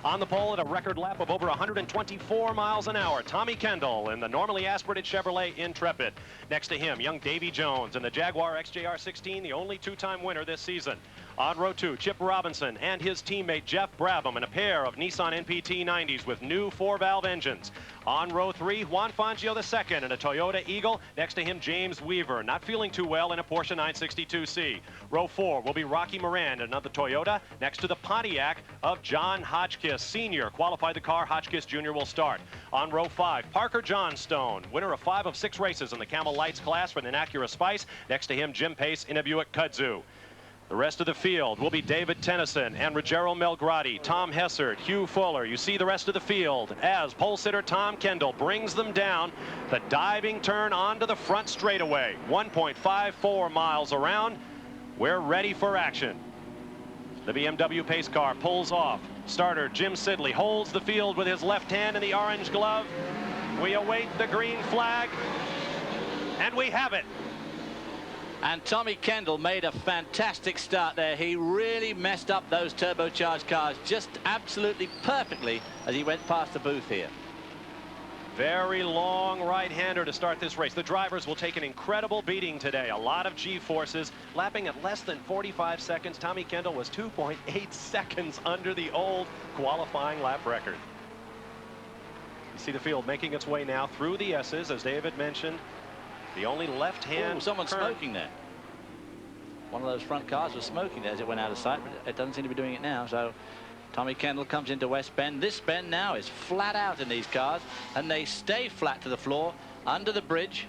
On the pole at a record lap of over 124 miles an hour, Tommy Kendall in the normally aspirated Chevrolet Intrepid. Next to him, young Davy Jones in the Jaguar XJR16, the only two-time winner this season. On row 2, Chip Robinson and his teammate Jeff Brabham in a pair of Nissan NPT 90s with new 4-valve engines. On row 3, Juan Fangio II in a Toyota Eagle. Next to him, James Weaver, not feeling too well in a Porsche 962C. Row 4 will be Rocky Moran in another Toyota. Next to the Pontiac of John Hotchkiss Sr. Qualified the car, Hotchkiss Jr. will start. On row 5, Parker Johnstone, winner of 5 of 6 races in the Camel Lights class for an Acura Spice. Next to him, Jim Pace in a Buick Kudzu. The rest of the field will be David Tennyson and Ruggero Melgrati, Tom Hessert, Hugh Fuller. You see the rest of the field as pole sitter Tom Kendall brings them down the diving turn onto the front straightaway. 1.54 miles around. We're ready for action. The BMW pace car pulls off. Starter Jim Sidley holds the field with his left hand in the orange glove. We await the green flag, and we have it. And Tommy Kendall made a fantastic start there. He really messed up those turbocharged cars just absolutely perfectly as he went past the booth here. Very long right-hander to start this race. The drivers will take an incredible beating today. A lot of G-forces, lapping at less than 45 seconds. Tommy Kendall was 2.8 seconds under the old qualifying lap record. You see the field making its way now through the S's, as David mentioned. The only left-hand. Oh, someone's smoking there. One of those front cars was smoking there as it went out of sight, but it doesn't seem to be doing it now. So Tommy Kendall comes into West Bend. This bend now is flat out in these cars, and they stay flat to the floor under the bridge.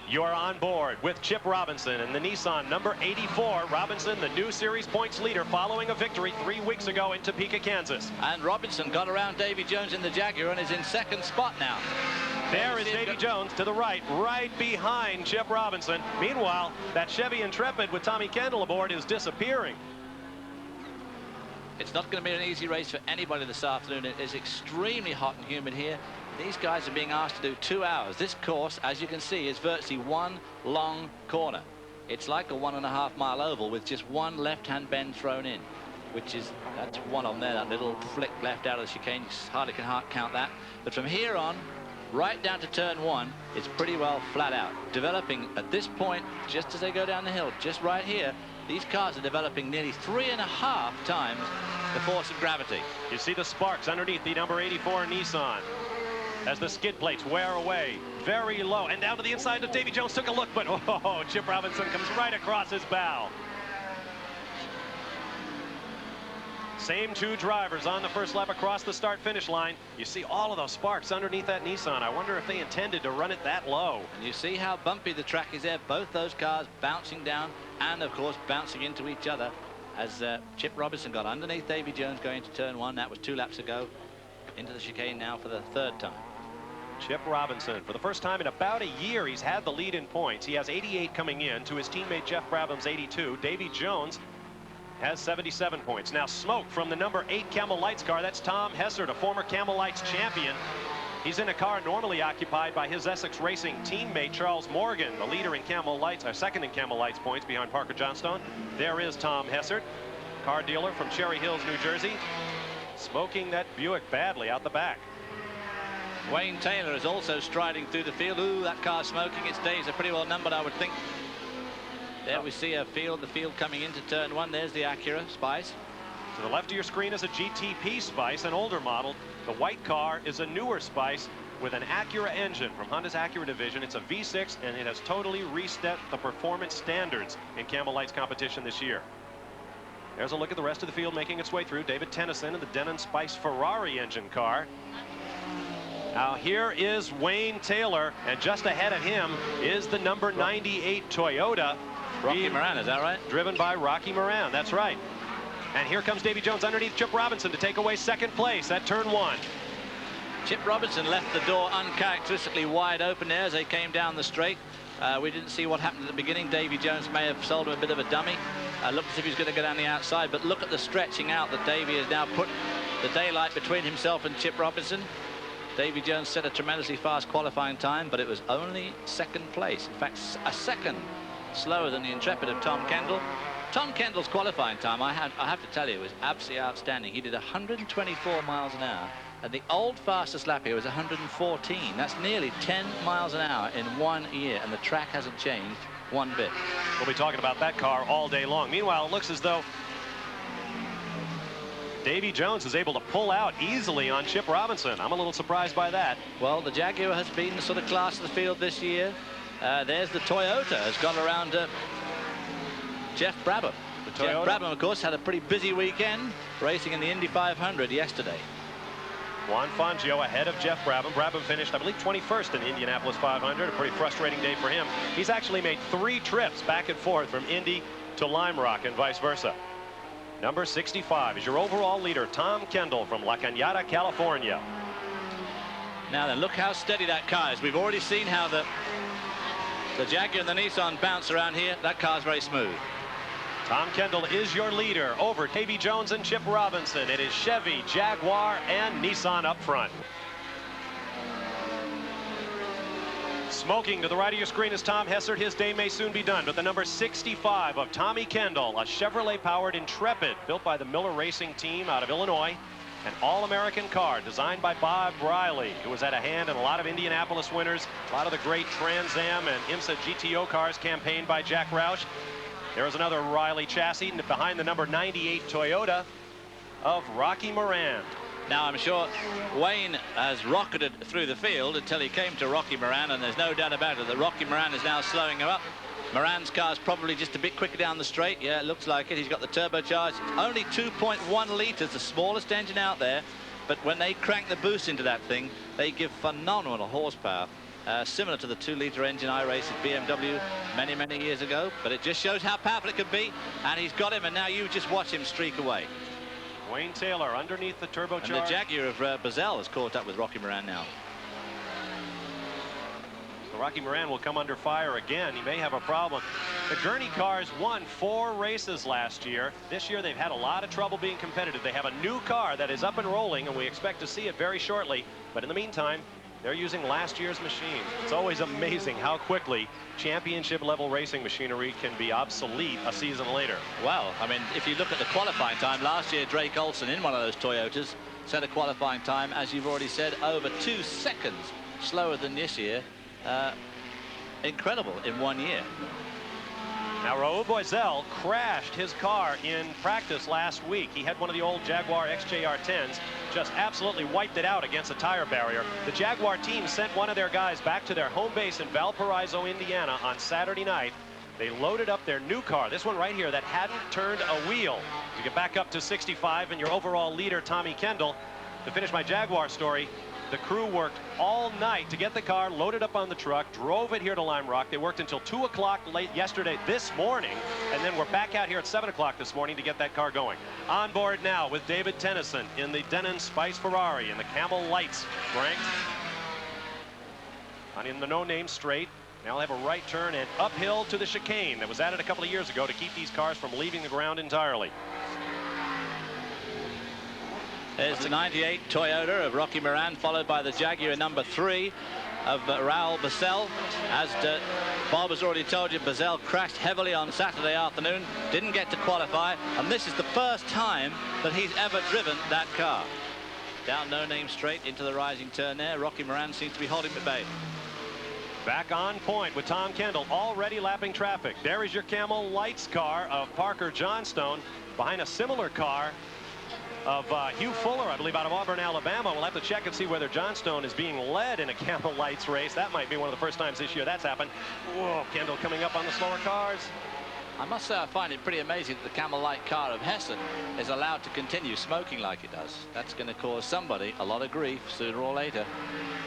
You are on board with Chip Robinson and the Nissan number 84. Robinson, the new series points leader, following a victory 3 weeks ago in Topeka, Kansas. And Robinson got around Davy Jones in the Jaguar and is in second spot now. There is Davy Jones to the right behind Chip Robinson. Meanwhile, that Chevy Intrepid with Tommy Kendall aboard is disappearing. It's not going to be an easy race for anybody this afternoon. It is extremely hot and humid here. These guys are being asked to do 2 hours. This course, as you can see, is virtually one long corner. It's like a 1.5 mile oval with just one left-hand bend thrown in, which is, that's one on there, that little flick left out of the chicane. You hardly can count that. But from here on, right down to turn 1, it's pretty well flat out. Developing at this point, just as they go down the hill, just right here, these cars are developing nearly 3.5 times the force of gravity. You see the sparks underneath the number 84 Nissan as the skid plates wear away very low, and down to the inside of Davy Jones. Took a look, but oh, Chip Robinson comes right across his bow. Same 2 drivers on the first lap across the start-finish line. You see all of those sparks underneath that Nissan. I wonder if they intended to run it that low. And you see how bumpy the track is there. Both those cars bouncing down and, of course, bouncing into each other as Chip Robinson got underneath Davy Jones going to turn 1. That was 2 laps ago. Into the chicane now for the 3rd time. Chip Robinson, for the first time in about a year, he's had the lead in points. He has 88 coming in to his teammate Jeff Brabham's 82. Davy Jones has 77 points. Now smoke from the number 8 Camel Lights car. That's Tom Hessert, a former Camel Lights champion. He's in a car normally occupied by his Essex Racing teammate Charles Morgan, the leader in Camel Lights, or second in Camel Lights points behind Parker Johnstone. There is Tom Hessert, car dealer from Cherry Hills, New Jersey, smoking that Buick badly out the back. Wayne Taylor is also striding through the field. Ooh, that car smoking. Its days are pretty well numbered, I would think. There we see the field coming into turn 1. There's the Acura Spice. To the left of your screen is a GTP Spice, an older model. The white car is a newer Spice with an Acura engine from Honda's Acura division. It's a V6, and it has totally reset the performance standards in Camel Lights competition this year. There's a look at the rest of the field making its way through. David Tennyson in the Denon Spice Ferrari engine car. Now here is Wayne Taylor, and just ahead of him is the number 98 Toyota. Rocky Moran, is that right? Driven by Rocky Moran, that's right. And here comes Davy Jones underneath Chip Robinson to take away 2nd place at turn 1. Chip Robinson left the door uncharacteristically wide open there as they came down the straight. We didn't see what happened at the beginning. Davy Jones may have sold him a bit of a dummy. Looked as if he was going to go down the outside, but look at the stretching out that Davy has now put the daylight between himself and Chip Robinson. Davy Jones set a tremendously fast qualifying time, but it was only 2nd place. In fact, a second slower than the Intrepid of Tom Kendall. Tom Kendall's qualifying time, I have to tell you, was absolutely outstanding. He did 124 miles an hour, and the old fastest lap here was 114. That's nearly 10 miles an hour in 1 year, and the track hasn't changed one bit. We'll be talking about that car all day long. Meanwhile, it looks as though Davy Jones is able to pull out easily on Chip Robinson. I'm a little surprised by that. Well, the Jaguar has been the sort of class of the field this year. There's the Toyota has got around Jeff Brabham. Jeff Brabham, of course, had a pretty busy weekend racing in the Indy 500 yesterday. Juan Fangio ahead of Jeff Brabham. Brabham finished, I believe, 21st in the Indianapolis 500. A pretty frustrating day for him. He's actually made 3 trips back and forth from Indy to Lime Rock and vice versa. Number 65 is your overall leader, Tom Kendall from La Cañada, California. Now then, look how steady that car is. We've already seen how the Jaguar and the Nissan bounce around here. That car's very smooth. Tom Kendall is your leader over Davy Jones and Chip Robinson. It is Chevy, Jaguar, and Nissan up front. Smoking to the right of your screen is Tom Hessert. His day may soon be done, but the number 65 of Tommy Kendall, a Chevrolet-powered Intrepid built by the Miller Racing Team out of Illinois. An all-American car designed by Bob Riley, who was at a hand in a lot of Indianapolis winners, a lot of the great Trans Am and Imsa GTO cars campaigned by Jack Roush. There is another Riley chassis behind the number 98 Toyota of Rocky Moran. Now, I'm sure Wayne has rocketed through the field until he came to Rocky Moran, and there's no doubt about it that Rocky Moran is now slowing him up. Moran's car's probably just a bit quicker down the straight. Yeah, it looks like it. He's got the turbocharged. Only 2.1 litres, the smallest engine out there. But when they crank the boost into that thing, they give phenomenal horsepower. Similar to the 2-litre engine I raced at BMW many, many years ago. But it just shows how powerful it can be. And he's got him, and now you just watch him streak away. Wayne Taylor underneath the turbocharged. And the Jaguar of Bazell has caught up with Rocky Moran now. So Rocky Moran will come under fire again. He may have a problem. The Gurney cars won 4 races last year. This year they've had a lot of trouble being competitive. They have a new car that is up and rolling, and we expect to see it very shortly. But in the meantime, they're using last year's machine. It's always amazing how quickly championship-level racing machinery can be obsolete a season later. Well, I mean, if you look at the qualifying time, last year Drake Olson in one of those Toyotas set a qualifying time, as you've already said, over 2 seconds slower than this year. Incredible in 1 year. Now, Raul Boisel crashed his car in practice last week. He had one of the old Jaguar XJR10s, just absolutely wiped it out against a tire barrier. The Jaguar team sent one of their guys back to their home base in Valparaiso, Indiana on Saturday night. They loaded up their new car, this one right here, that hadn't turned a wheel. You get back up to 65, and your overall leader, Tommy Kendall. To finish my Jaguar story, the crew worked all night to get the car loaded up on the truck, drove it here to Lime Rock. They worked until 2 o'clock late yesterday, this morning, and then we're back out here at 7 o'clock this morning to get that car going. On board now with David Tennyson in the Denon Spice Ferrari in the Camel Lights ranked in the no-name straight. Now they'll have a right turn and uphill to the chicane that was added a couple of years ago to keep these cars from leaving the ground entirely. There's the 98 Toyota of Rocky Moran, followed by the Jaguar number 3 of Raul Boisel. As Bob has already told you, Boisel crashed heavily on Saturday afternoon, didn't get to qualify, and this is the first time that he's ever driven that car. Down no-name straight into the rising turn there. Rocky Moran seems to be holding at bay. Back on point with Tom Kendall, already lapping traffic. There is your Camel Lights car of Parker Johnstone behind a similar car of Hugh Fuller, I believe, out of Auburn, Alabama. We'll have to check and see whether Johnstone is being led in a Camel Lights race. That might be one of the first times this year that's happened. Whoa, Kendall coming up on the slower cars. I must say I find it pretty amazing that the Camel Light car of Hessen is allowed to continue smoking like it does. That's going to cause somebody a lot of grief sooner or later.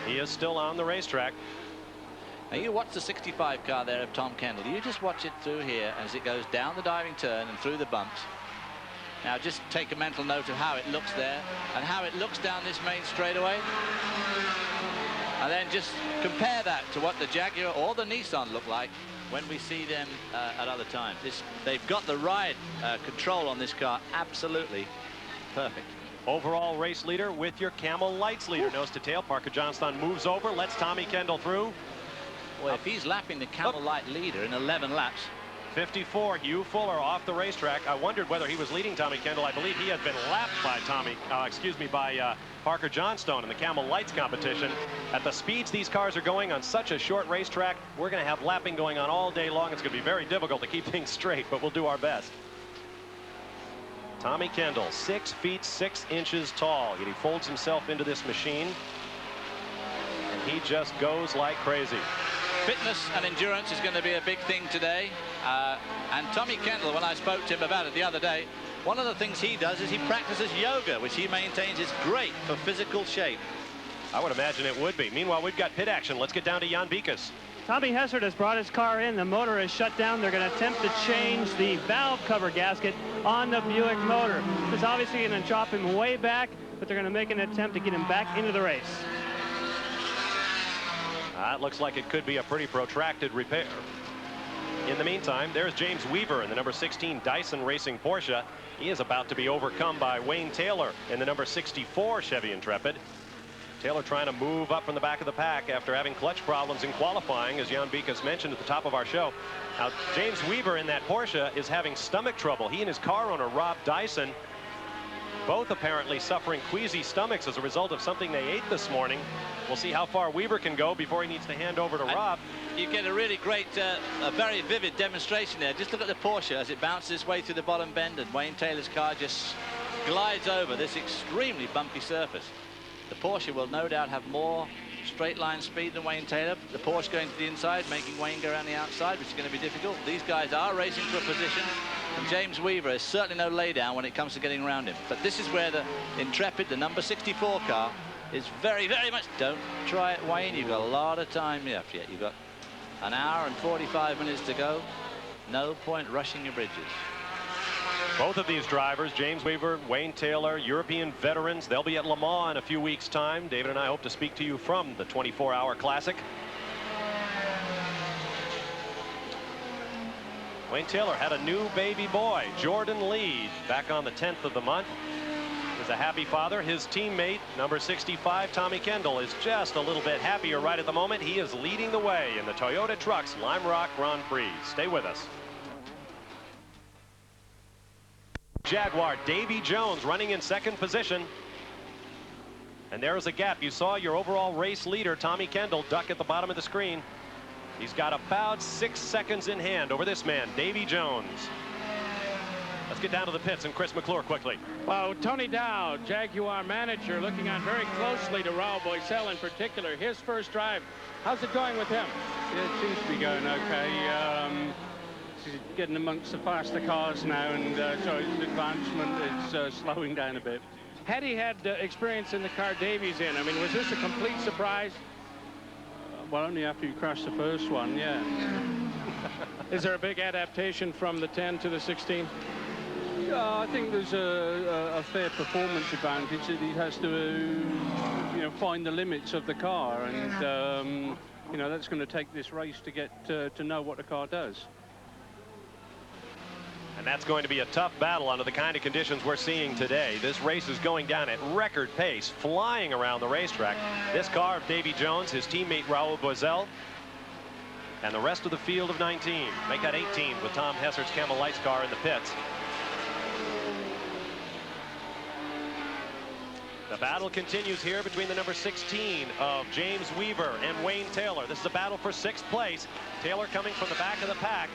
He is still on the racetrack. Now you watch the 65 car there of Tom Kendall. You just watch it through here as it goes down the diving turn and through the bumps. Now just take a mental note of how it looks there and how it looks down this main straightaway. And then just compare that to what the Jaguar or the Nissan look like when we see them at other times. They've got the ride control on this car absolutely perfect. Overall race leader with your Camel Lights leader. Nose to tail. Parker Johnstone moves over, lets Tommy Kendall through. Well, if he's lapping the Camel Light leader in 11 laps, 54, Hugh Fuller off the racetrack. I wondered whether he was leading Tommy Kendall. I believe he had been lapped by Parker Johnstone in the Camel Lights competition. At the speeds these cars are going on such a short racetrack, we're going to have lapping going on all day long. It's going to be very difficult to keep things straight, but we'll do our best. Tommy Kendall, 6 feet 6 inches tall, yet he folds himself into this machine, and he just goes like crazy. Fitness and endurance is going to be a big thing today. And Tommy Kendall, when I spoke to him about it the other day, one of the things he does is he practices yoga, which he maintains is great for physical shape. I would imagine it would be. Meanwhile, we've got pit action. Let's get down to Jan Bikas. Tommy Hessert has brought his car in. The motor is shut down. They're going to attempt to change the valve cover gasket on the Buick motor. It's obviously going to drop him way back, but they're going to make an attempt to get him back into the race. It looks like it could be a pretty protracted repair. In the meantime, there's James Weaver in the number 16 Dyson Racing Porsche. He is about to be overcome by Wayne Taylor in the number 64 Chevy Intrepid. Taylor trying to move up from the back of the pack after having clutch problems in qualifying, as Jan Bikas mentioned at the top of our show. Now, James Weaver in that Porsche is having stomach trouble. He and his car owner, Rob Dyson, both apparently suffering queasy stomachs as a result of something they ate this morning. We'll see how far Weaver can go before he needs to hand over to Rob. You get a really great, a very vivid demonstration there. Just look at the Porsche as it bounces its way through the bottom bend, and Wayne Taylor's car just glides over this extremely bumpy surface. The Porsche will no doubt have more straight line speed than Wayne Taylor. The Porsche going to the inside, making Wayne go around the outside, which is going to be difficult. These guys are racing for a position, and James Weaver is certainly no laydown when it comes to getting around him. But this is where the Intrepid, the number 64 car, is very, very much... Don't try it, Wayne. You've got a lot of time left yet. You've got an hour and 45 minutes to go. No point rushing your bridges. Both of these drivers, James Weaver, Wayne Taylor, European veterans, they'll be at Le Mans in a few weeks' time. David and I hope to speak to you from the 24-hour Classic. Wayne Taylor had a new baby boy, Jordan Lee, back on the 10th of the month. He's a happy father. His teammate, number 65, Tommy Kendall, is just a little bit happier right at the moment. He is leading the way in the Toyota Trucks Lime Rock Grand Prix. Stay with us. Jaguar Davy Jones running in second position, and there's a gap. You saw your overall race leader Tommy Kendall duck at the bottom of the screen. He's got about 6 seconds in hand over this man, Davy Jones. Let's get down to the pits and Chris McClure quickly. Well, Tony Dow, Jaguar manager, looking on very closely to Raul Boesel in particular. His first drive, how's it going with him? Yeah, it seems to be going okay. He's getting amongst the faster cars now, and so his advancement is slowing down a bit. Had he had experience in the car Davy's in? I mean, was this a complete surprise? Well, only after you crashed the first one, yeah. Is there a big adaptation from the 10 to the 16? Yeah, I think there's a fair performance advantage that he has to, find the limits of the car, and that's going to take this race to get to know what the car does. And that's going to be a tough battle under the kind of conditions we're seeing today. This race is going down at record pace, flying around the racetrack. This car of Davy Jones, his teammate Raul Boesel, and the rest of the field of 19. Make that 18 with Tom Hessert's Camel Lights car in the pits. The battle continues here between the number 16 of James Weaver and Wayne Taylor. This is a battle for 6th place. Taylor coming from the back of the pack.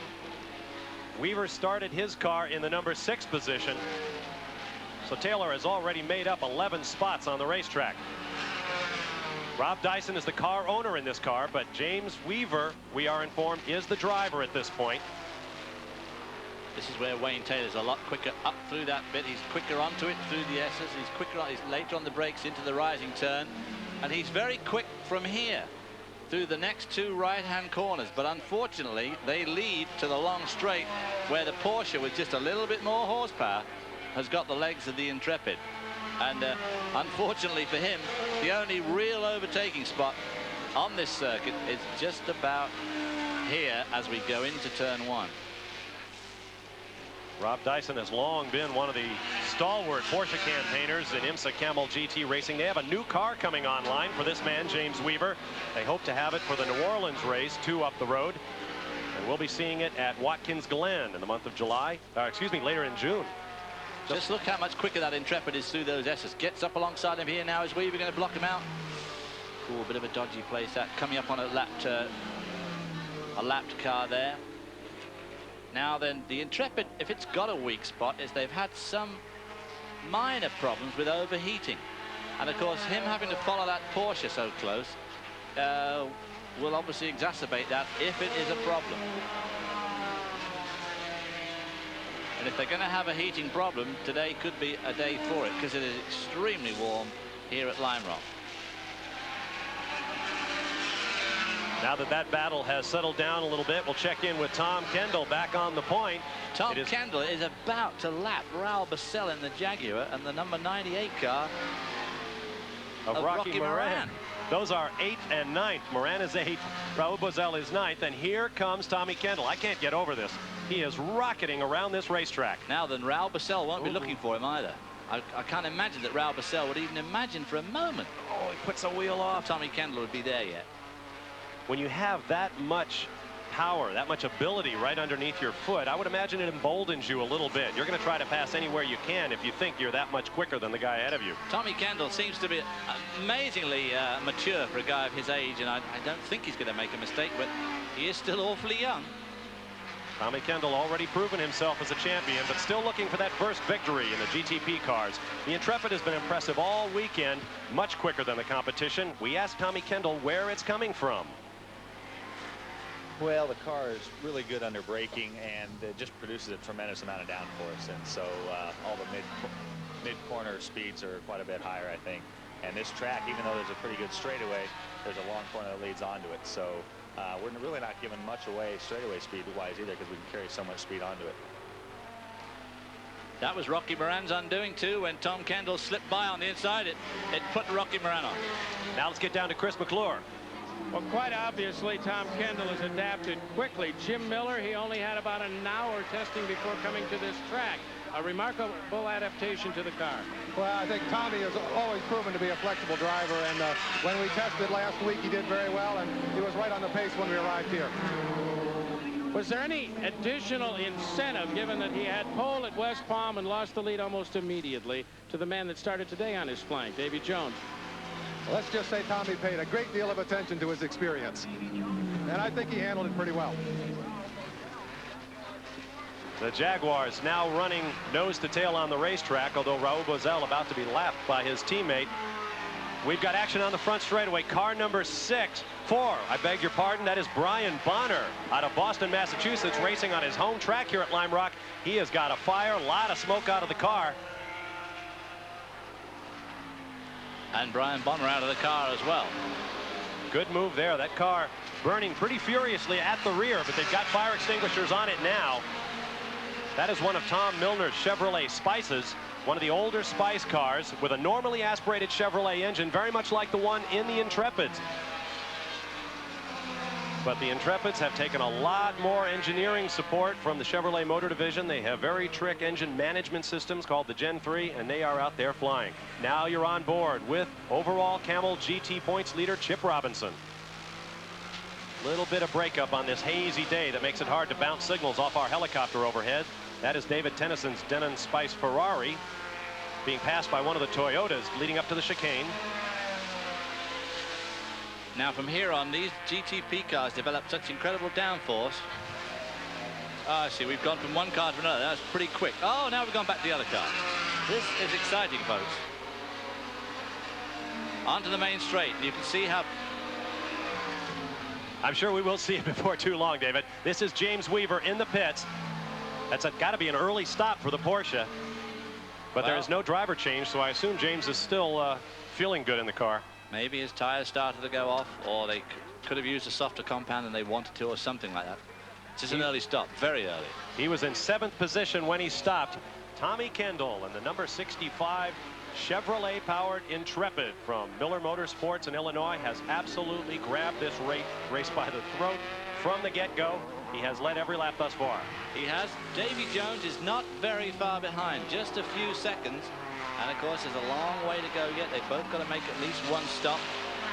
Weaver started his car in the number 6 position. So Taylor has already made up 11 spots on the racetrack. Rob Dyson is the car owner in this car, but James Weaver, we are informed, is the driver at this point. This is where Wayne Taylor's a lot quicker up through that bit. He's quicker onto it through the S's. He's quicker on, he's later on the brakes into the rising turn. And he's very quick from here through the next 2 right-hand corners, but unfortunately they lead to the long straight where the Porsche with just a little bit more horsepower has got the legs of the Intrepid, and unfortunately for him, the only real overtaking spot on this circuit is just about here as we go into turn 1. Rob Dyson has long been one of the stalwart Porsche campaigners in Imsa Camel GT Racing. They have a new car coming online for this man, James Weaver. They hope to have it for the New Orleans race, 2 up the road. And we'll be seeing it at Watkins Glen in the month of July. Excuse me, later in June. Just look how much quicker that Intrepid is through those S's. Gets up alongside him here now. Is Weaver going to block him out? Cool, bit of a dodgy place that. Coming up on a lapped car there. Now then, the Intrepid, if it's got a weak spot, is they've had some minor problems with overheating. And of course, him having to follow that Porsche so close will obviously exacerbate that if it is a problem. And if they're going to have a heating problem, today could be a day for it, because it is extremely warm here at Lime Rock. Now that that battle has settled down a little bit, we'll check in with Tom Kendall back on the point. Tom Kendall is about to lap Raul Bassell in the Jaguar and the number 98 car of Rocky Moran. Those are 8th and 9th. Moran is 8th. Raul Bassell is 9th. And here comes Tommy Kendall. I can't get over this. He is rocketing around this racetrack. Now then, Raul Bassell won't be looking for him either. I can't imagine that Raul Bassell would even imagine for a moment. Oh, he puts a wheel off. Tommy Kendall would be there yet. When you have that much power, that much ability right underneath your foot, I would imagine it emboldens you a little bit. You're going to try to pass anywhere you can if you think you're that much quicker than the guy ahead of you. Tommy Kendall seems to be amazingly mature for a guy of his age, and I don't think he's going to make a mistake, but he is still awfully young. Tommy Kendall already proven himself as a champion, but still looking for that first victory in the GTP cars. The Intrepid has been impressive all weekend, much quicker than the competition. We asked Tommy Kendall where it's coming from. Well, the car is really good under braking, and it just produces a tremendous amount of downforce, and so all the mid-corner speeds are quite a bit higher, I think. And this track, even though there's a pretty good straightaway, there's a long corner that leads onto it. So we're really not giving much away straightaway speed-wise either, because we can carry so much speed onto it. That was Rocky Moran's undoing too. When Tom Kendall slipped by on the inside, it put Rocky Moran on. Now let's get down to Chris McClure. Well, quite obviously, Tom Kendall has adapted quickly. Jim Miller, he only had about an hour testing before coming to this track. A remarkable adaptation to the car. Well, I think Tommy has always proven to be a flexible driver, and when we tested last week, he did very well, and he was right on the pace when we arrived here. Was there any additional incentive, given that he had pole at West Palm and lost the lead almost immediately, to the man that started today on his flank, Davy Jones? Let's just say Tommy paid a great deal of attention to his experience, and I think he handled it pretty well. The Jaguars now running nose to tail on the racetrack, although Raul Bassell about to be lapped by his teammate. We've got action on the front straightaway. Car number 4, I beg your pardon, that is Brian Bonner out of Boston, Massachusetts, racing on his home track here at Lime Rock. He has got a fire, a lot of smoke out of the car. And Brian Bonner out of the car as well. Good move there. That car burning pretty furiously at the rear, but they've got fire extinguishers on it now. That is one of Tom Milner's Chevrolet Spices, one of the older Spice cars with a normally aspirated Chevrolet engine, very much like the one in the Intrepids. But the Intrepids have taken a lot more engineering support from the Chevrolet Motor Division. They have very trick engine management systems called the Gen 3, and they are out there flying. Now you're on board with overall Camel GT points leader Chip Robinson. Little bit of breakup on this hazy day that makes it hard to bounce signals off our helicopter overhead. That is David Tennyson's Denon Spice Ferrari being passed by one of the Toyotas leading up to the chicane. Now from here on, these GTP cars develop such incredible downforce. I see, we've gone from one car to another. That's pretty quick. Oh, now we've gone back to the other car. This is exciting, folks. Onto the main straight. You can see how... I'm sure we will see it before too long, David. This is James Weaver in the pits. That's got to be an early stop for the Porsche. But there is no driver change, so I assume James is still feeling good in the car. Maybe his tires started to go off, or they could have used a softer compound than they wanted to, or something like that. It's just an early stop, very early. He was in 7th position when he stopped. Tommy Kendall and the number 65 Chevrolet-powered Intrepid from Miller Motorsports in Illinois has absolutely grabbed this race by the throat from the get-go. He has led every lap thus far. He has. Davy Jones is not very far behind, just a few seconds. And of course, there's a long way to go yet. They've both got to make at least one stop.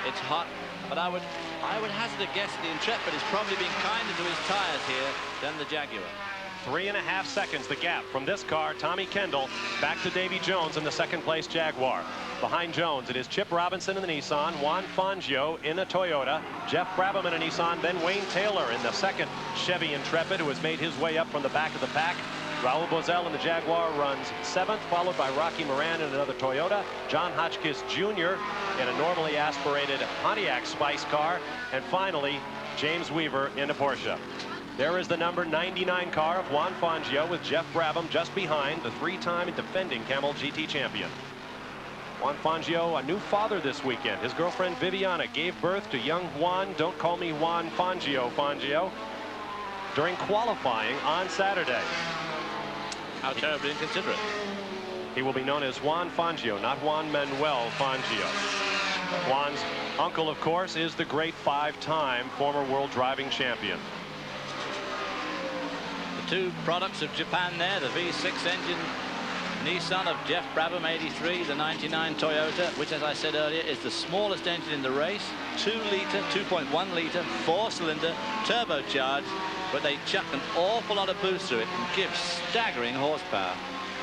It's hot, but I would hazard a guess that the Intrepid is probably being kinder to his tires here than the Jaguar. 3.5 seconds the gap from this car, Tommy Kendall, back to Davy Jones in the second-place Jaguar. Behind Jones, it is Chip Robinson in the Nissan, Juan Fangio in a Toyota, Jeff Brabham in a Nissan, then Wayne Taylor in the second Chevy Intrepid, who has made his way up from the back of the pack. Raul Boesel in the Jaguar runs 7th, followed by Rocky Moran in another Toyota, John Hotchkiss Jr. in a normally aspirated Pontiac Spice car, and finally James Weaver in a Porsche. There is the number 99 car of Juan Fangio with Jeff Brabham just behind, the 3-time defending Camel GT champion. Juan Fangio, a new father this weekend. His girlfriend Viviana gave birth to young Juan, don't call me Juan Fangio, during qualifying on Saturday. How terribly inconsiderate. He will be known as Juan Fangio, not Juan Manuel Fangio. Juan's uncle, of course, is the great 5-time former world driving champion. The two products of Japan there, the V6 engine Nissan of Jeff Brabham, 83, the 99 Toyota, which, as I said earlier, is the smallest engine in the race. 2.1 litre, 4-cylinder, turbocharged, but they chuck an awful lot of boost through it and give staggering horsepower,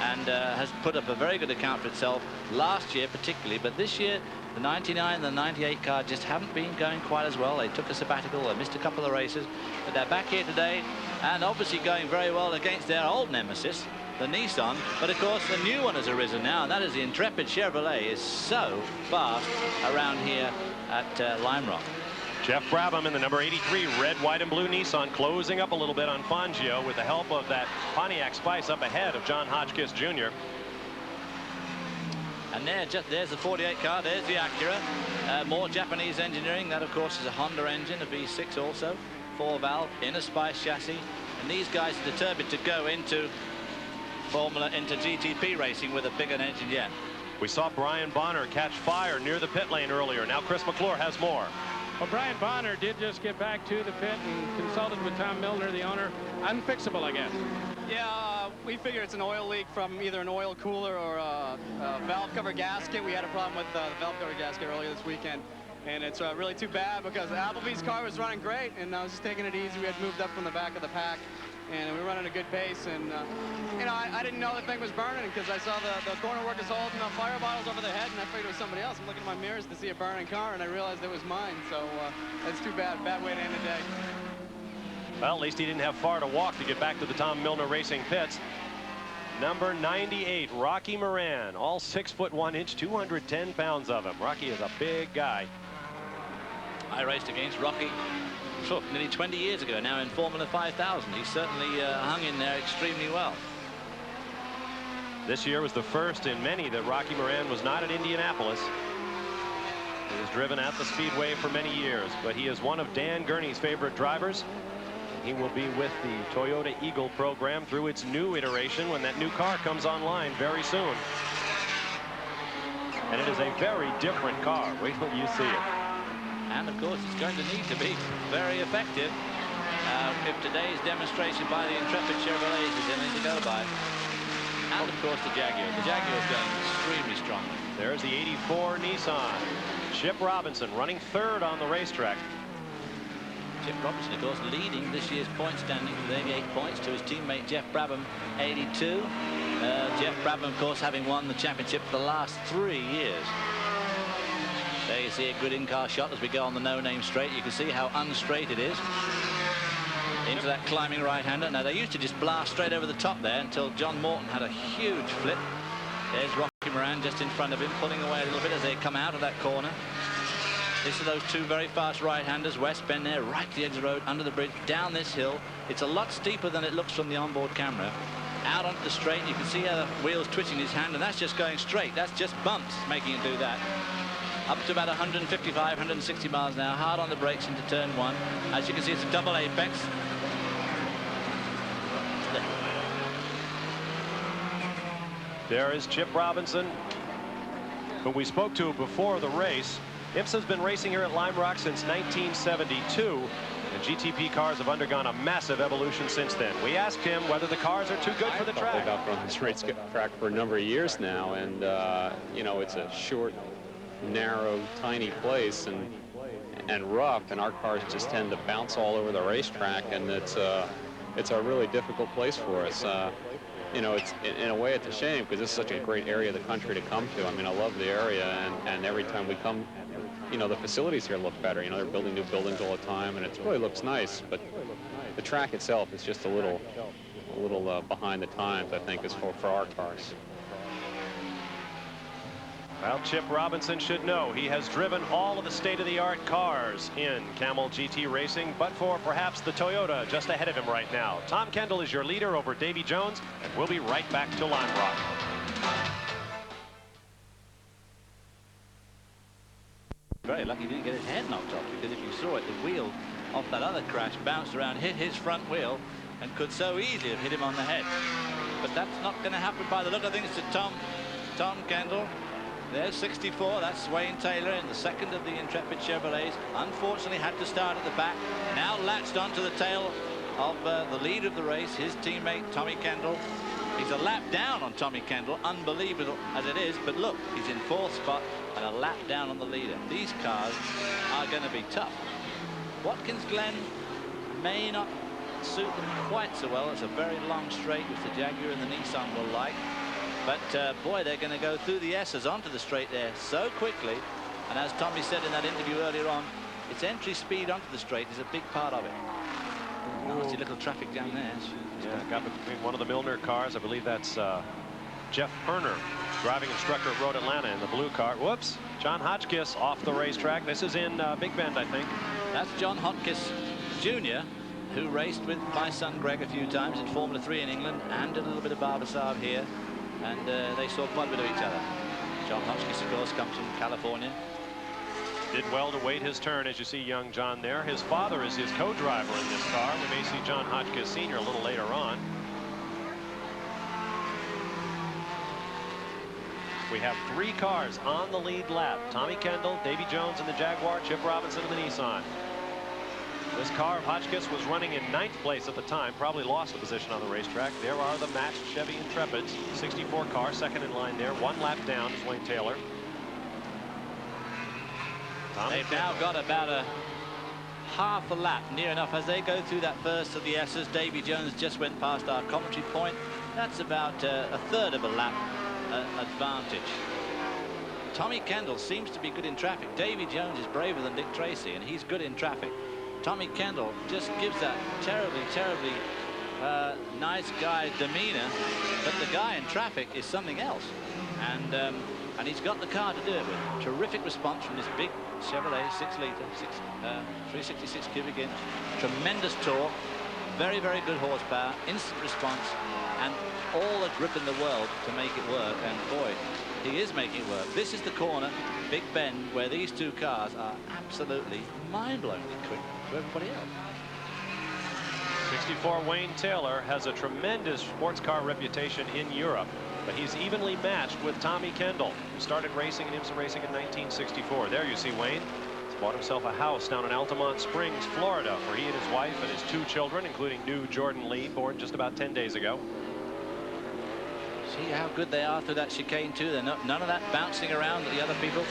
and has put up a very good account for itself last year particularly, but this year the 99 and the 98 car just haven't been going quite as well. They took a sabbatical, they missed a couple of races, but they're back here today and obviously going very well against their old nemesis, the Nissan. But of course a new one has arisen now, and that is the Intrepid Chevrolet is so fast around here at Lime Rock. Jeff Brabham in the number 83 red, white, and blue Nissan, closing up a little bit on Fangio with the help of that Pontiac Spice up ahead of John Hotchkiss Jr. And there's the 48 car, there's the Acura. More Japanese engineering. That, of course, is a Honda engine, a V6 also, 4-valve, in a Spice chassis. And these guys are determined to go into GTP racing with a bigger engine yet. We saw Brian Bonner catch fire near the pit lane earlier. Now Chris McClure has more. Well, Brian Bonner did just get back to the pit and consulted with Tom Milner, the owner. Unfixable, I guess. Yeah, we figure it's an oil leak from either an oil cooler or a valve cover gasket. We had a problem with the valve cover gasket earlier this weekend, and it's really too bad because Appleby's car was running great, and I was just taking it easy. We had moved up from the back of the pack, and we were running a good pace, and you know, I didn't know the thing was burning because I saw the corner workers holding the fire bottles over the head, and I figured it was somebody else. I'm looking at my mirrors to see a burning car, and I realized it was mine, so that's too bad. Bad way to end the day. Well, at least he didn't have far to walk to get back to the Tom Milner Racing pits. Number 98, Rocky Moran, all 6 foot 1 inch, 210 pounds of him. Rocky is a big guy. I raced against Rocky nearly 20 years ago now in Formula 5000. He certainly hung in there extremely well. This year was the first in many that Rocky Moran was not at Indianapolis. He has driven at the Speedway for many years, but he is one of Dan Gurney's favorite drivers. He will be with the Toyota Eagle program through its new iteration when that new car comes online very soon. And it is a very different car. Wait till you see it. And of course it's going to need to be very effective if today's demonstration by the Intrepid Chevrolet is anything to go by. And of course the Jaguar. The Jaguar is going extremely strongly. There's the 84 Nissan. Chip Robinson running 3rd on the racetrack. Chip Robinson, of course, leading this year's point standing with 88 points to his teammate Jeff Brabham, 82. Jeff Brabham, of course, having won the championship for the last 3 years. There you see a good in-car shot as we go on the no-name straight. You can see how unstraight it is. Into that climbing right-hander. Now, they used to just blast straight over the top there until John Morton had a huge flip. There's Rocky Moran just in front of him, pulling away a little bit as they come out of that corner. This is those two very fast right-handers. West Bend there, right to the exit road, under the bridge, down this hill. It's a lot steeper than it looks from the onboard camera. Out onto the straight, you can see how the wheel's twitching his hand, and that's just going straight. That's just bumps making it do that. Up to about 155, 160 miles an hour, hard on the brakes into turn 1. As you can see, it's a double apex. There is Chip Robinson, who we spoke to before the race. Imsa's been racing here at Lime Rock since 1972, and GTP cars have undergone a massive evolution since then. We asked him whether the cars are too good for the track. I've outrun this race track for a number of years now, and you know, it's a short narrow, tiny place and rough, and our cars just tend to bounce all over the racetrack, and it's a really difficult place for us. You know, it's in a way it's a shame because this is such a great area of the country to come to. I mean, I love the area, and every time we come, you know, the facilities here look better. You know, they're building new buildings all the time, and it really looks nice. But the track itself is just a little behind the times, I think, as for our cars. Well, Chip Robinson should know he has driven all of the state-of-the-art cars in Camel GT racing, but for perhaps the Toyota just ahead of him right now. Tom Kendall is your leader over Davy Jones, and we'll be right back to Lime Rock. Very lucky he didn't get his head knocked off, because if you saw it, the wheel off that other crash bounced around, hit his front wheel, and could so easily have hit him on the head. But that's not going to happen by the look of things to Tom Kendall. There's 64. That's Wayne Taylor in the second of the Intrepid Chevrolets. Unfortunately had to start at the back. Now latched onto the tail of the lead of the race, his teammate Tommy Kendall. He's a lap down on Tommy Kendall, unbelievable as it is, but look, he's in fourth spot and a lap down on the leader. These cars are going to be tough. Watkins Glen may not suit them quite so well. It's a very long straight, which the Jaguar and the Nissan will like. But boy, they're going to go through the S's onto the straight there so quickly. And as Tommy said in that interview earlier on, its entry speed onto the straight is a big part of it. Nasty little traffic jam there. Yeah, got between one of the Milner cars. I believe that's Jeff Perner, driving instructor at Road Atlanta in the blue car. Whoops, John Hotchkiss off the racetrack. This is in Big Bend, I think. That's John Hotchkiss Jr., who raced with my son Greg a few times in Formula 3 in England and did a little bit of Barber Saab here. And they saw quite a bit of each other. John Hotchkiss, of course, comes from California. Did well to wait his turn, as you see young John there. His father is his co-driver in this car. We may see John Hotchkiss Sr. a little later on. We have 3 cars on the lead lap. Tommy Kendall, Davy Jones in the Jaguar, Chip Robinson in the Nissan. This car of Hotchkiss was running in 9th place at the time, probably lost the position on the racetrack. There are the matched Chevy Intrepids, 64 car, second in line there. 1 lap down is Wayne Taylor. They've now got about a half a lap, near enough, as they go through that first of the S's. Davy Jones just went past our commentary point. That's about a third of a lap advantage. Tommy Kendall seems to be good in traffic. Davy Jones is braver than Dick Tracy, and he's good in traffic. Tommy Kendall just gives that terribly nice guy demeanor, but the guy in traffic is something else, and he's got the car to do it with. Terrific response from this big Chevrolet 6-liter, 366 cubic inch, tremendous torque, very good horsepower, instant response, and all the grip in the world to make it work. And boy, he is making it work. This is the corner, Big Bend, where these 2 cars are absolutely mind-blowingly quick to everybody else. 64 Wayne Taylor has a tremendous sports car reputation in Europe, but he's evenly matched with Tommy Kendall, who started racing in IMSA racing in 1964. There you see Wayne. He's bought himself a house down in Altamont Springs, Florida, for he and his wife and his 2 children, including new Jordan Lee, born just about 10 days ago. See how good they are through that chicane too. They're none of that bouncing around that the other people.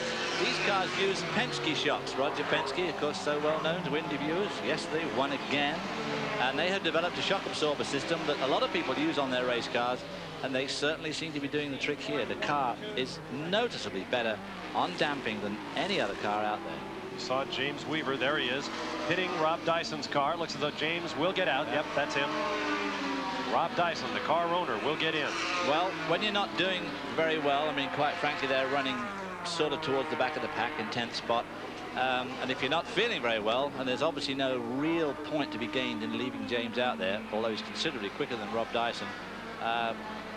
These cars use Penske shocks. Roger Penske, of course, so well known to Indy viewers. Yes, they won again, and they have developed a shock absorber system that a lot of people use on their race cars, and they certainly seem to be doing the trick here. The car is noticeably better on damping than any other car out there. You saw James Weaver. There he is, hitting Rob Dyson's car. Looks as though James will get out. Yep, that's him. Rob Dyson, the car owner, will get in. Well, when you're not doing very well, I mean, quite frankly, they're running sort of towards the back of the pack in 10th spot. And if you're not feeling very well, and there's obviously no real point to be gained in leaving James out there, although he's considerably quicker than Rob Dyson,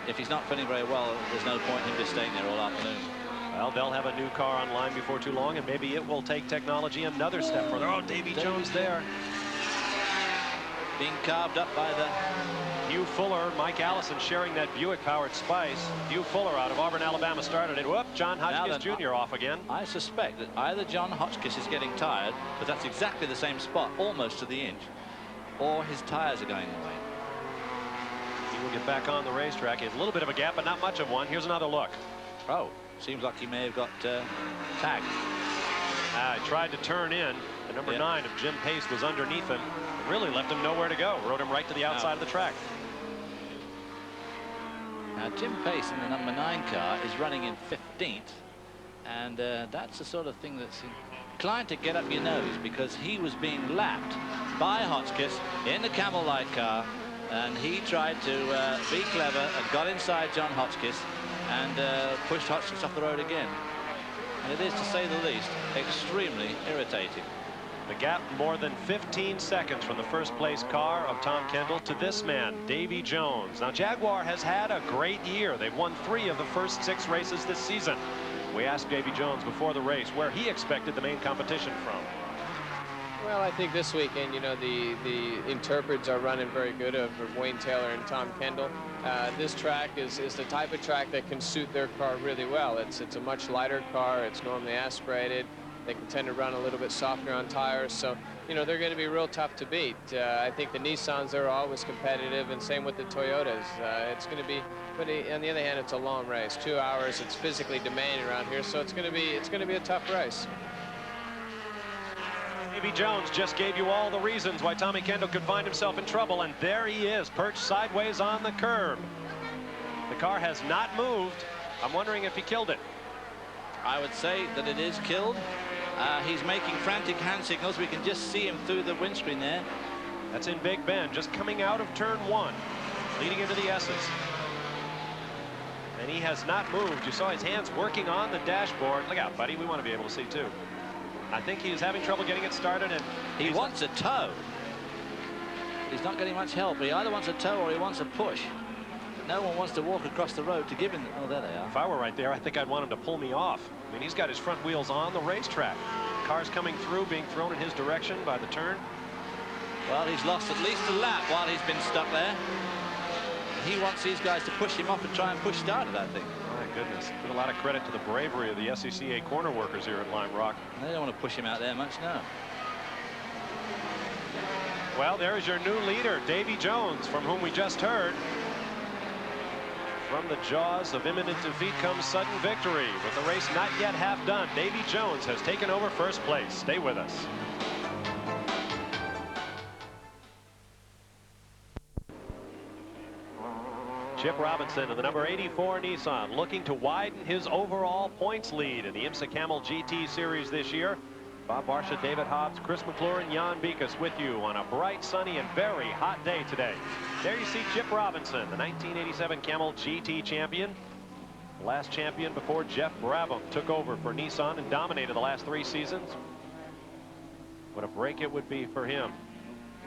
if he's not feeling very well, there's no point in him just staying there all afternoon. Well, they'll have a new car online before too long, and maybe it will take technology another step further. Oh, Davy Jones there. Being carved up by the Hugh Fuller, Mike Allison sharing that Buick-powered Spice. Hugh Fuller out of Auburn, Alabama started it. Whoop, John Hotchkiss Jr. off again. I suspect that either John Hotchkiss is getting tired, but that's exactly the same spot, almost to the inch, or his tires are going away. He will get back on the racetrack. He has a little bit of a gap, but not much of one. Here's another look. Oh, Seems like he may have got tagged. He tried to turn in. The number 9 of Jim Pace was underneath him. It really left him nowhere to go. Rode him right to the outside of the track. Now Jim Pace in the number 9 car is running in 15th, and that's the sort of thing that's inclined to get up your nose, because he was being lapped by Hotchkiss in the Camel Light car, and he tried to be clever and got inside John Hotchkiss and pushed Hotchkiss off the road again. And it is, to say the least, extremely irritating. The gap more than 15 seconds from the first place car of Tom Kendall to this man, Davy Jones. Now, Jaguar has had a great year. They've won 3 of the first 6 races this season. We asked Davy Jones before the race where he expected the main competition from. Well, I think this weekend, you know, the interprets are running very good of Wayne Taylor and Tom Kendall. This track is the type of track that can suit their car really well. It's a much lighter car. It's normally aspirated. They can tend to run a little bit softer on tires, so you know they're going to be real tough to beat. I think the Nissans are always competitive, and same with the Toyotas. It's going to be, but on the other hand, it's a long race, 2 hours. It's physically demanding around here, so it's going to be a tough race. Davy Jones just gave you all the reasons why Tommy Kendall could find himself in trouble, and there he is, perched sideways on the curb. The car has not moved. I'm wondering if he killed it. I would say that it is killed. He's making frantic hand signals. We can just see him through the windscreen there. That's in Big Bend, just coming out of turn 1, leading into the S's. And he has not moved. You saw his hands working on the dashboard. Look out, buddy. We want to be able to see, too. I think he is having trouble getting it started, and he wants a tow. He's not getting much help. He either wants a tow or he wants a push. No one wants to walk across the road to give him. Oh, there they are. If I were right there, I think I'd want him to pull me off. I mean, he's got his front wheels on the racetrack. Cars coming through, being thrown in his direction by the turn. Well, he's lost at least a lap while he's been stuck there. He wants these guys to push him off and try and push start of that thing. My goodness. Give a lot of credit to the bravery of the SCCA corner workers here at Lime Rock. They don't want to push him out there much, no. Well, there's your new leader, Davy Jones, from whom we just heard. From the jaws of imminent defeat comes sudden victory. With the race not yet half done, Davy Jones has taken over first place. Stay with us. Chip Robinson of the number 84 Nissan looking to widen his overall points lead in the Imsa Camel GT Series this year. Bob Barsha, David Hobbs, Chris McClure, and Jan Beekes with you on a bright, sunny, and very hot day today. There you see Chip Robinson, the 1987 Camel GT champion. The last champion before Jeff Brabham took over for Nissan and dominated the last 3 seasons. What a break it would be for him.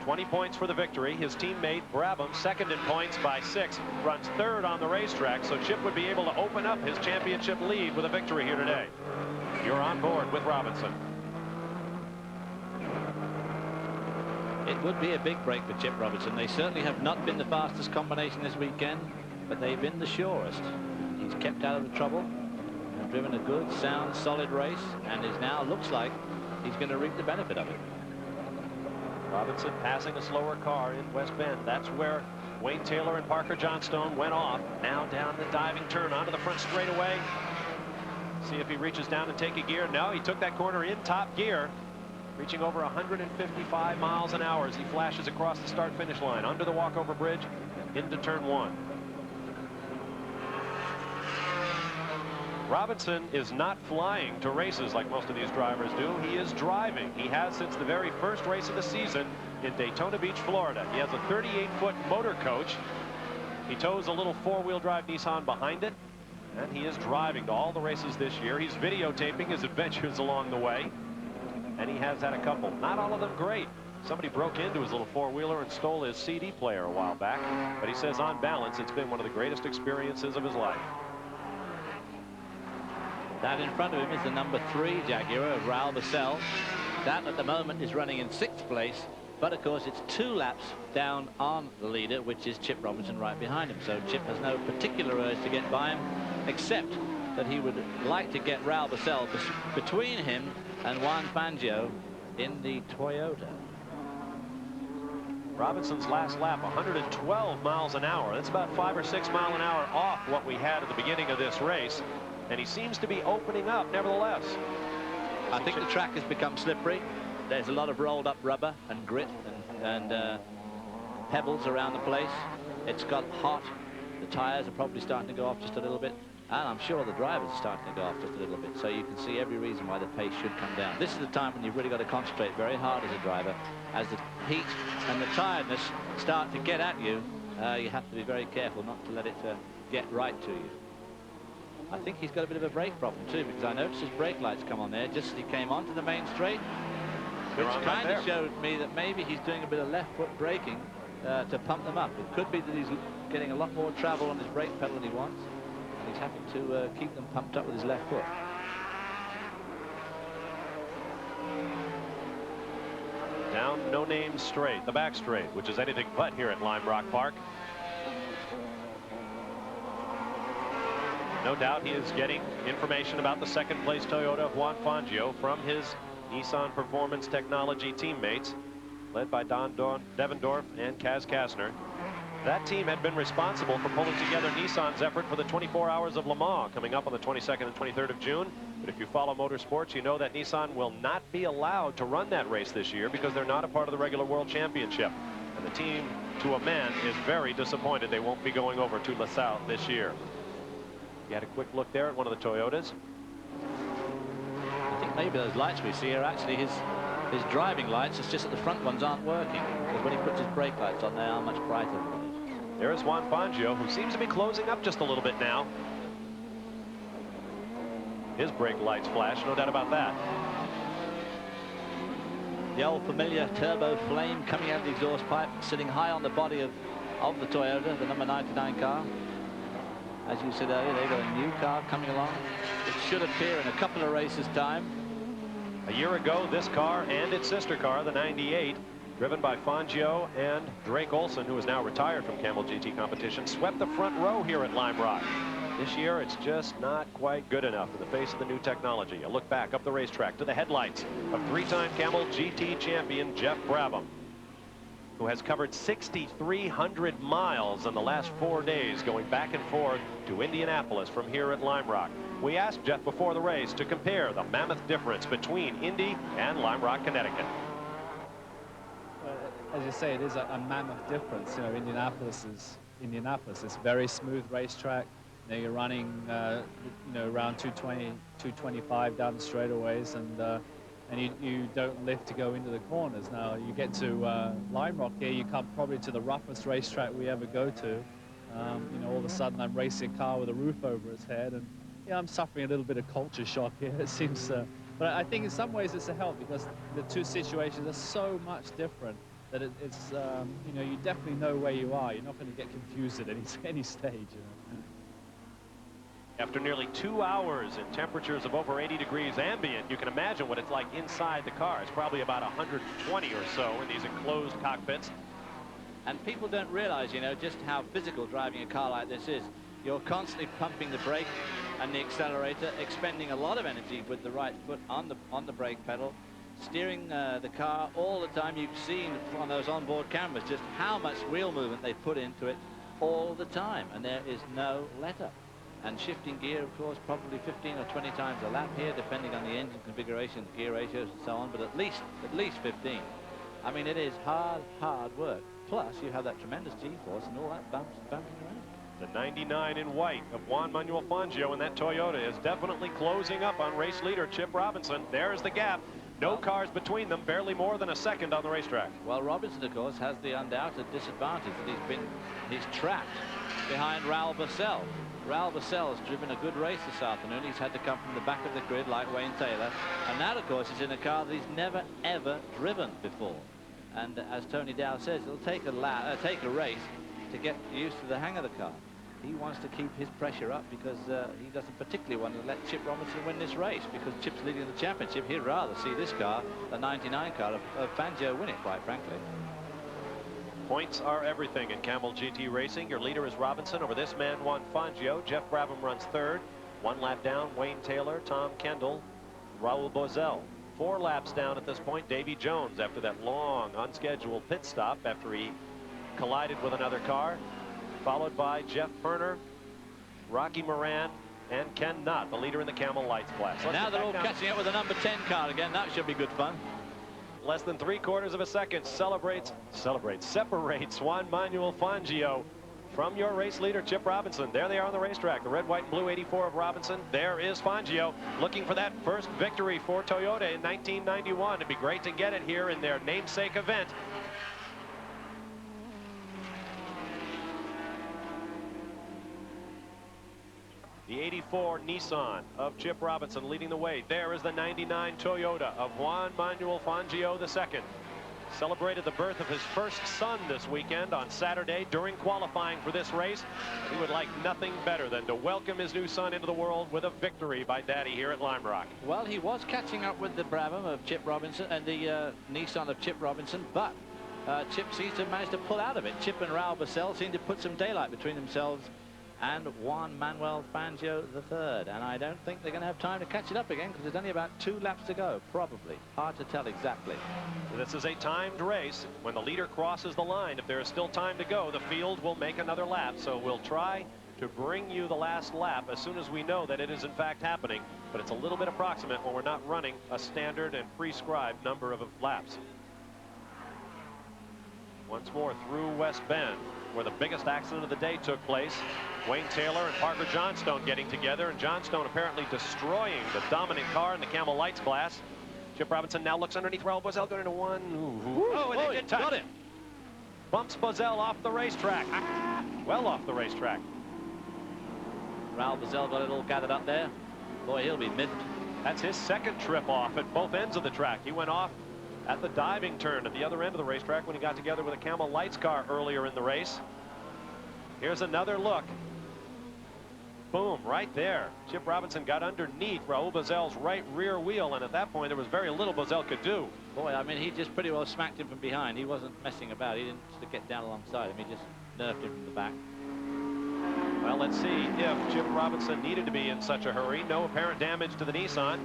20 points for the victory. His teammate Brabham, second in points by 6, runs third on the racetrack, so Chip would be able to open up his championship lead with a victory here today. You're on board with Robinson. It would be a big break for Chip Robinson. They certainly have not been the fastest combination this weekend, but they've been the surest. He's kept out of the trouble and driven a good, sound, solid race, and is now looks like he's going to reap the benefit of it. Robinson passing a slower car in West Bend. That's where Wayne Taylor and Parker Johnstone went off. Now down the diving turn onto the front straightaway. See if he reaches down and take a gear. No, he took that corner in top gear, reaching over 155 miles an hour as he flashes across the start-finish line, under the walkover bridge, into turn 1. Robinson is not flying to races like most of these drivers do. He is driving. He has since the very first race of the season in Daytona Beach, Florida. He has a 38-foot motor coach. He tows a little 4-wheel drive Nissan behind it, and he is driving to all the races this year. He's videotaping his adventures along the way, and he has had a couple. Not all of them great. Somebody broke into his little 4-wheeler and stole his CD player a while back, but he says on balance it's been one of the greatest experiences of his life. That in front of him is the number 3 Jaguar of Raul Basel. That at the moment is running in 6th place, but of course it's 2 laps down on the leader, which is Chip Robinson right behind him. So Chip has no particular urge to get by him, except that he would like to get Raul Basel between him and Juan Fangio in the Toyota. Robinson's last lap, 112 miles an hour. That's about 5 or 6 miles an hour off what we had at the beginning of this race. and he seems to be opening up nevertheless. I think the track has become slippery. There's a lot of rolled up rubber and grit and pebbles around the place. It's got hot. The tires are probably starting to go off just a little bit. And I'm sure the drivers are starting to go off just a little bit. So you can see every reason why the pace should come down. This is the time when you've really got to concentrate very hard as a driver. As the heat and the tiredness start to get at you, you have to be very careful not to let it get right to you. I think he's got a bit of a brake problem too, because I noticed his brake lights come on there just as he came onto the main straight, which kind of showed me that maybe he's doing a bit of left foot braking to pump them up. It could be that he's getting a lot more travel on his brake pedal than he wants, and he's having to keep them pumped up with his left foot. Down No Name Straight, the back straight, which is anything but here at Lime Rock Park. No doubt he is getting information about the second place Toyota of Juan Fangio from his Nissan Performance Technology teammates, led by Devin Dorf and Kaz Kastner. That team had been responsible for pulling together Nissan's effort for the 24 Hours of Le Mans coming up on the 22nd and 23rd of June. But if you follow motorsports, you know that Nissan will not be allowed to run that race this year because they're not a part of the regular World Championship. And the team, to a man, is very disappointed they won't be going over to LaSalle this year. You had a quick look there at one of the Toyotas. I think maybe those lights we see are actually his driving lights. It's just that the front ones aren't working, because when he puts his brake lights on, they are much brighter than those. There is Juan Fangio, who seems to be closing up just a little bit now. His brake lights flash, no doubt about that. The old familiar turbo flame coming out of the exhaust pipe, sitting high on the body of the Toyota, the number 99 car. As you said earlier, they've got a new car coming along. It should appear in a couple of races' time. A year ago, this car and its sister car, the 98, driven by Fangio and Drake Olson, who is now retired from Camel GT competition, swept the front row here at Lime Rock. This year, it's just not quite good enough in the face of the new technology. A look back up the racetrack to the headlights of three-time Camel GT champion Jeff Brabham, who has covered 6,300 miles in the last 4 days, going back and forth to Indianapolis from here at Lime Rock. We asked Jeff before the race to compare the mammoth difference between Indy and Lime Rock, Connecticut. As you say, it is a mammoth difference. You know, Indianapolis is a very smooth racetrack. You know, you're running, you know, around 220, 225 down the straightaways, and you don't lift to go into the corners. Now you get to Lime Rock here, you come probably to the roughest racetrack we ever go to. You know, all of a sudden I'm racing a car with a roof over its head, and yeah, I'm suffering a little bit of culture shock here. It seems, but I think in some ways it's a help, because the two situations are so much different that it's you know, you definitely know where you are. You're not going to get confused at any stage. You know? After nearly 2 hours in temperatures of over 80 degrees ambient, you can imagine what it's like inside the car. It's probably about 120 or so in these enclosed cockpits. And people don't realize, you know, just how physical driving a car like this is. You're constantly pumping the brake and the accelerator, expending a lot of energy with the right foot on the brake pedal, steering the car all the time. You've seen on those onboard cameras just how much wheel movement they put into it all the time, and there is no let-up. And shifting gear, of course, probably 15 or 20 times a lap here, depending on the engine configuration, gear ratios, and so on, but at least 15. I mean, it is hard work. Plus, you have that tremendous G-force and all that bumping around. The 99 in white of Juan Manuel Fangio in that Toyota is definitely closing up on race leader Chip Robinson. There's the gap. No cars between them, barely more than a second on the racetrack. Well, Robinson, of course, has the undoubted disadvantage that he's trapped behind Raul Bussell. Raul Bussell has driven a good race this afternoon. He's had to come from the back of the grid like Wayne Taylor. And now, of course, he's in a car that he's never, ever driven before. And as Tony Dow says, it'll take a race to get used to the hang of the car. He wants to keep his pressure up because he doesn't particularly want to let Chip Robinson win this race, because Chip's leading the championship. He'd rather see this car, the 99 car of Fangio, win it, quite frankly. Points are everything in Camel GT racing. Your leader is Robinson over this man, Juan Fangio. Jeff Brabham runs third. 1 lap down, Wayne Taylor, Tom Kendall, Raul Boesel. 4 laps down at this point, Davy Jones, after that long unscheduled pit stop after he collided with another car, followed by Jeff Perner, Rocky Moran, and Ken Knott, the leader in the Camel Lights class. Now they're all catching up with the number 10 car again. That should be good fun. Less than 3/4 of a second separates Juan Manuel Fangio from your race leader, Chip Robinson. There they are on the racetrack. The red, white, and blue 84 of Robinson. There is Fangio looking for that first victory for Toyota in 1991. It'd be great to get it here in their namesake event. The 84 Nissan of Chip Robinson leading the way. There is the 99 Toyota of Juan Manuel Fangio II. Celebrated the birth of his first son this weekend on Saturday during qualifying for this race. He would like nothing better than to welcome his new son into the world with a victory by Daddy here at Lime Rock. Well, he was catching up with the Brabham of Chip Robinson and the Nissan of Chip Robinson, but Chip seems to have managed to pull out of it. Chip and Raul Basel seem to put some daylight between themselves and Juan Manuel Fangio III. And I don't think they're going to have time to catch it up again because there's only about 2 laps to go, probably. Hard to tell exactly. This is a timed race. When the leader crosses the line, if there is still time to go, the field will make another lap. So we'll try to bring you the last lap as soon as we know that it is in fact happening. But it's a little bit approximate when we're not running a standard and prescribed number of laps. Once more through West Bend, where the biggest accident of the day took place. Wayne Taylor and Parker Johnstone getting together, and Johnstone apparently destroying the dominant car in the Camel Lights class. Chip Robinson now looks underneath Raul Basel, going into one. Oh, and they did touch. Got him. Bumps Basel off the racetrack. Well off the racetrack. Raul Basel got it all gathered up there. Boy, he'll be miffed. That's his second trip off at both ends of the track. He went off at the diving turn at the other end of the racetrack when he got together with a Camel Lights car earlier in the race. Here's another look. Boom, right there. Chip Robinson got underneath Raul Basel's right rear wheel, and at that point there was very little Basel could do. Boy, I mean, he just pretty well smacked him from behind. He wasn't messing about. He didn't just get down alongside him. He just nerfed him from the back. Well, let's see if Chip Robinson needed to be in such a hurry. No apparent damage to the Nissan.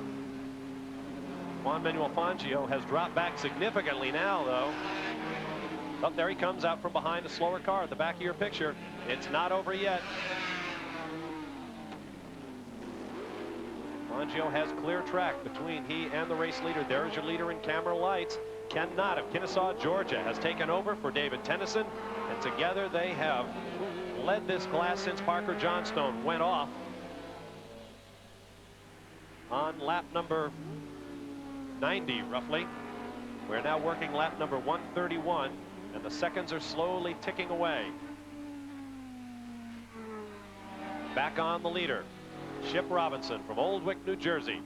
Juan Manuel Fangio has dropped back significantly now, though. Oh, there he comes out from behind a slower car at the back of your picture. It's not over yet. Fangio has clear track between he and the race leader. There's your leader in Camera Lights. Ken Knott of Kennesaw, Georgia, has taken over for David Tennyson, and together they have led this class since Parker Johnstone went off on lap number 90, roughly. We're now working lap number 131, and the seconds are slowly ticking away. Back on the leader, Chip Robinson from Old Wick, New Jersey.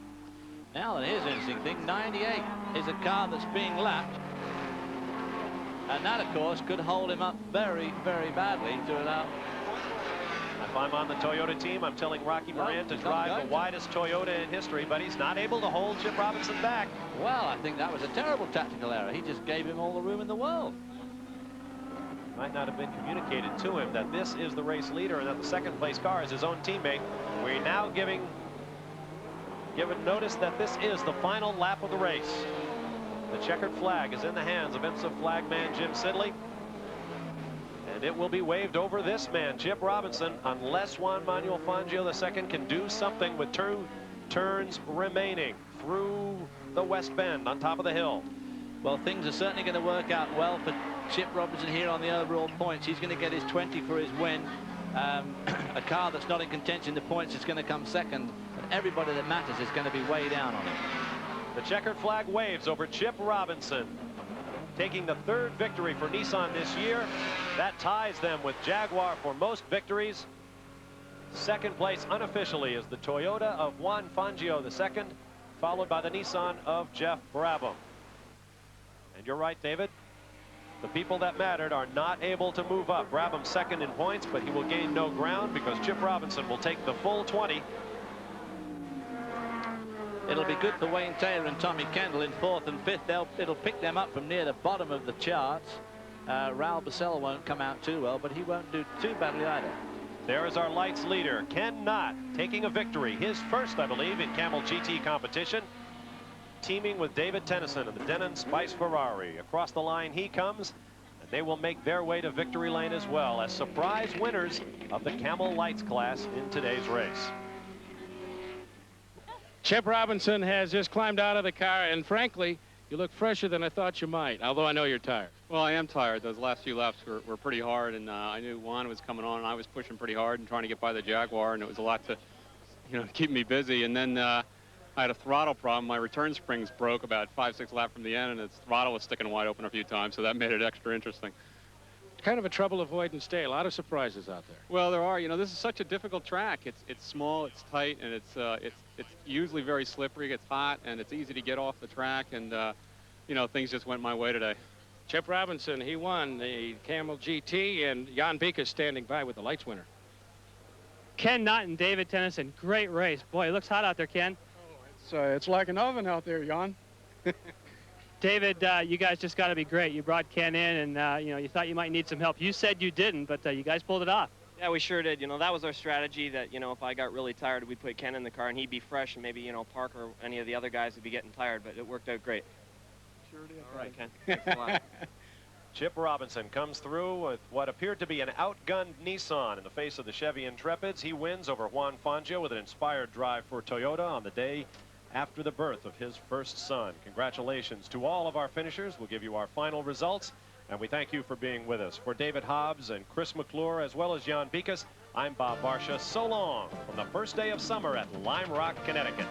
Now, here's an interesting thing. 98 is a car that's being lapped. And that, of course, could hold him up very, very badly to allow. If I'm on the Toyota team, I'm telling Rocky Moran to drive the widest Toyota in history, but he's not able to hold Chip Robinson back. Well, I think that was a terrible tactical error. He just gave him all the room in the world. Might not have been communicated to him that this is the race leader and that the second place car is his own teammate. We're now given notice that this is the final lap of the race. The checkered flag is in the hands of IMSA flagman Jim Sidley, and it will be waved over this man, Chip Robinson, unless Juan Manuel Fangio II can do something with 2 turns remaining through the West Bend on top of the hill. Well, things are certainly going to work out well for Chip Robinson here on the overall points. He's going to get his 20 for his win. A car that's not in contention, the points is going to come second. And everybody that matters is going to be way down on him. The checkered flag waves over Chip Robinson, taking the 3rd victory for Nissan this year. That ties them with Jaguar for most victories. Second place unofficially is the Toyota of Juan Fangio II, followed by the Nissan of Jeff Brabham. And you're right, David. The people that mattered are not able to move up. Brabham second in points, but he will gain no ground because Chip Robinson will take the full 20. It'll be good for Wayne Taylor and Tommy Kendall in 4th and 5th. It'll pick them up from near the bottom of the charts. Raul Basel won't come out too well, but he won't do too badly either. There is our lights leader, Ken Knott, taking a victory. His first, I believe, in Camel GT competition. Teaming with David Tennyson and the Denon Spice Ferrari. Across the line he comes, and they will make their way to victory lane as well as surprise winners of the Camel Lights class in today's race. Chip Robinson has just climbed out of the car, and frankly, you look fresher than I thought you might, although I know you're tired. Well, I am tired. Those last few laps were pretty hard, and I knew Juan was coming on, and I was pushing pretty hard and trying to get by the Jaguar, and it was a lot to, keep me busy. And then I had a throttle problem. My return springs broke about 5-6 laps from the end, and its throttle was sticking wide open a few times, so that made it extra interesting. Kind of a trouble-avoidance day. A lot of surprises out there. Well, there are. This is such a difficult track. It's small, it's tight, and it's usually very slippery. It's hot, and it's easy to get off the track, and things just went my way today. Chip Robinson, he won the Camel GT, and Jan Bika standing by with the lights winner. Ken Nutt and David Tennyson, great race. Boy, it looks hot out there, Ken. It's like an oven out there, Jan. David, you guys just got to be great. You brought Ken in, and you thought you might need some help. You said you didn't, but you guys pulled it off. Yeah, we sure did. That was our strategy. That if I got really tired, we'd put Ken in the car, and he'd be fresh, and maybe Parker or any of the other guys would be getting tired. But it worked out great. Sure did. All right, Ken. Thanks a lot. Chip Robinson comes through with what appeared to be an outgunned Nissan in the face of the Chevy Intrepids. He wins over Juan Fangio with an inspired drive for Toyota on the day after the birth of his first son. Congratulations to all of our finishers. We'll give you our final results, and we thank you for being with us. For David Hobbs and Chris McClure, as well as Jan Bikas, I'm Bob Barsha. So long from the first day of summer at Lime Rock, Connecticut.